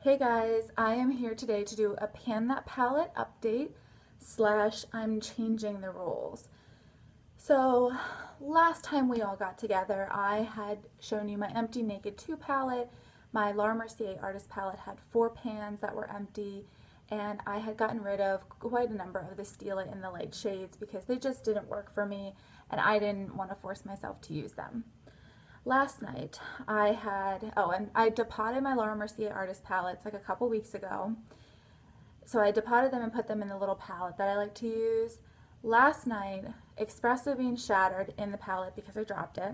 Hey guys, I am here today to do a Pan That Palette update slash I'm changing the rules. So last time we all got together, I had shown you my empty Naked 2 palette. My Laura Mercier artist palette had 4 pans that were empty, and I had gotten rid of quite a number of the Stila in the light shades because they just didn't work for me and I didn't want to force myself to use them. Last night I had, and I depotted my Laura Mercier artist palettes like a couple weeks ago. So I depotted them and put them in the little palette that I like to use. Last night, Espresso Bean shattered in the palette because I dropped it.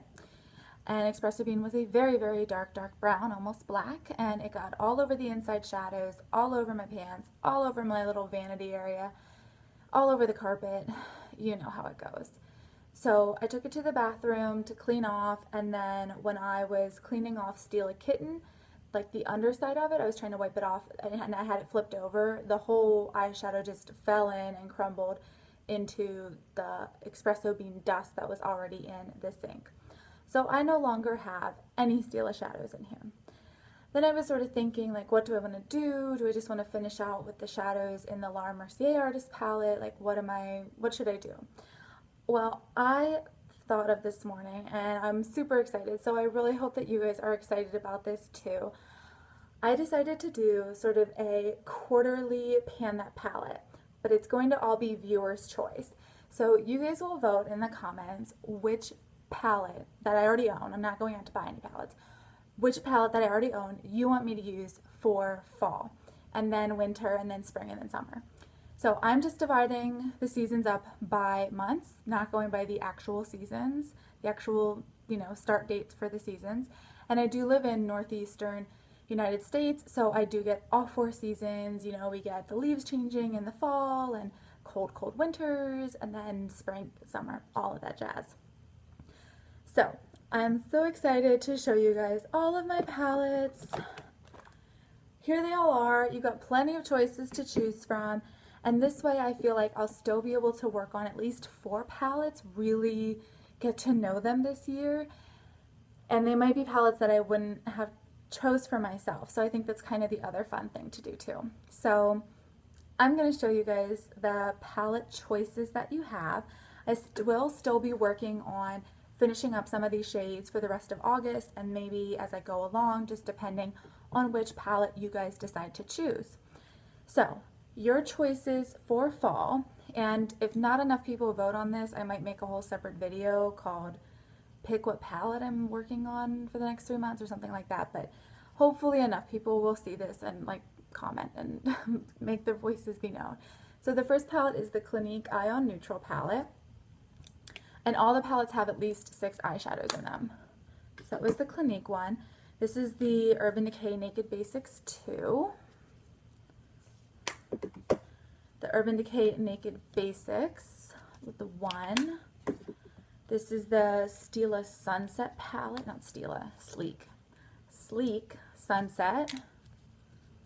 And Espresso Bean was a very, very dark, dark brown, almost black. And it got all over the inside shadows, all over my pants, all over my little vanity area, all over the carpet. You know how it goes. So I took it to the bathroom to clean off, and then when I was cleaning off Stila Kitten, like the underside of it, I was trying to wipe it off and I had it flipped over. The whole eyeshadow just fell in and crumbled into the Espresso Bean dust that was already in the sink. So I no longer have any Stila shadows in here. Then I was sort of thinking, like, what do I want to do? Do I just want to finish out with the shadows in the Laura Mercier artist palette? Like, what should I do? Well, I thought of this morning and I'm super excited, so I really hope that you guys are excited about this too. I decided to do sort of a quarterly Pan That palette, but it's going to all be viewer's choice. So you guys will vote in the comments which palette that I already own, I'm not going out to buy any palettes, which palette that I already own you want me to use for fall, and then winter, and then spring, and then summer. So I'm just dividing the seasons up by months, not going by the actual seasons, the actual, start dates for the seasons. And I do live in northeastern United States, so I do get all 4 seasons. We get the leaves changing in the fall and cold, cold winters, and then spring, summer, all of that jazz. So I'm so excited to show you guys all of my palettes. Here they all are. You've got plenty of choices to choose from. And this way I feel like I'll still be able to work on at least 4 palettes, really get to know them this year. And they might be palettes that I wouldn't have chose for myself. So I think that's kind of the other fun thing to do too. So I'm going to show you guys the palette choices that you have. I will still be working on finishing up some of these shades for the rest of August, and maybe as I go along, just depending on which palette you guys decide to choose. So your choices for fall, and if not enough people vote on this, I might make a whole separate video called pick what palette I'm working on for the next 3 months or something like that, but hopefully enough people will see this and comment and make their voices be known. So the first palette is the Clinique Neutral palette, and all the palettes have at least 6 eyeshadows in them. So that was the Clinique one. This is the Urban Decay Naked Basics 2. The Urban Decay Naked Basics with the 1. This is the Stila Sunset palette, not Stila, Sleek Sunset.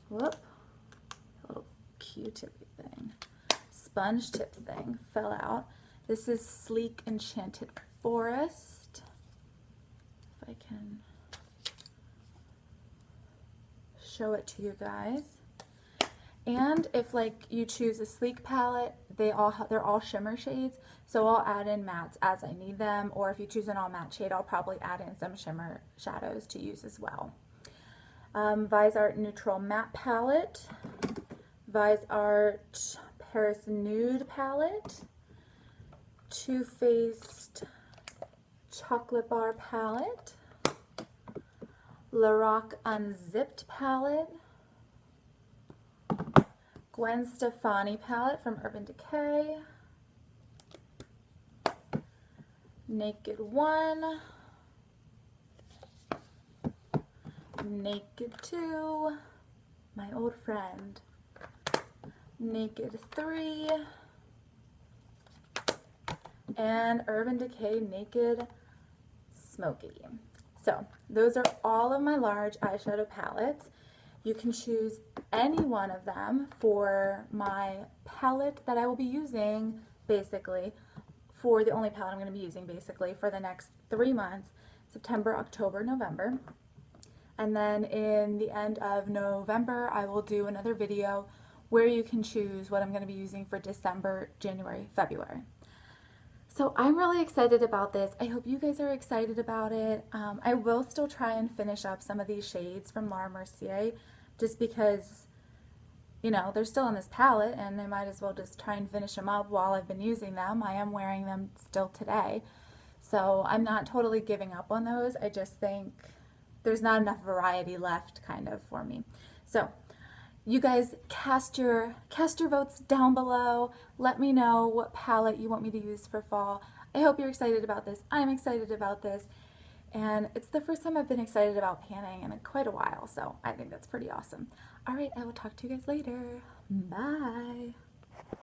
Whoop, a little Q-tip thing, sponge tip thing fell out. This is Sleek Enchanted Forest. If I can show it to you guys. And if you choose a sleek palette, they're all shimmer shades, so I'll add in mattes as I need them, or if you choose an all matte shade, I'll probably add in some shimmer shadows to use as well. Viseart Neutral Matte Palette, Viseart Paris Nude Palette, Too Faced Chocolate Bar Palette, Lorac Unzipped Palette, Gwen Stefani palette from Urban Decay, Naked 1, Naked 2, my old friend, Naked 3, and Urban Decay Naked Smoky. So those are all of my large eyeshadow palettes. You can choose any one of them for my palette that I will be using, basically, for the only palette I'm going to be using, basically, for the next 3 months, September, October, November. And then in the end of November, I will do another video where you can choose what I'm going to be using for December, January, February. So I'm really excited about this. I hope you guys are excited about it. I will still try and finish up some of these shades from Laura Mercier just because, you know, they're still in this palette and I might as well just try and finish them up while I've been using them. I am wearing them still today. So I'm not totally giving up on those. I just think there's not enough variety left kind of for me. So you guys cast your votes down below. Let me know what palette you want me to use for fall. I hope you're excited about this. I'm excited about this. And it's the first time I've been excited about panning in quite a while. So I think that's pretty awesome. All right, I will talk to you guys later. Bye.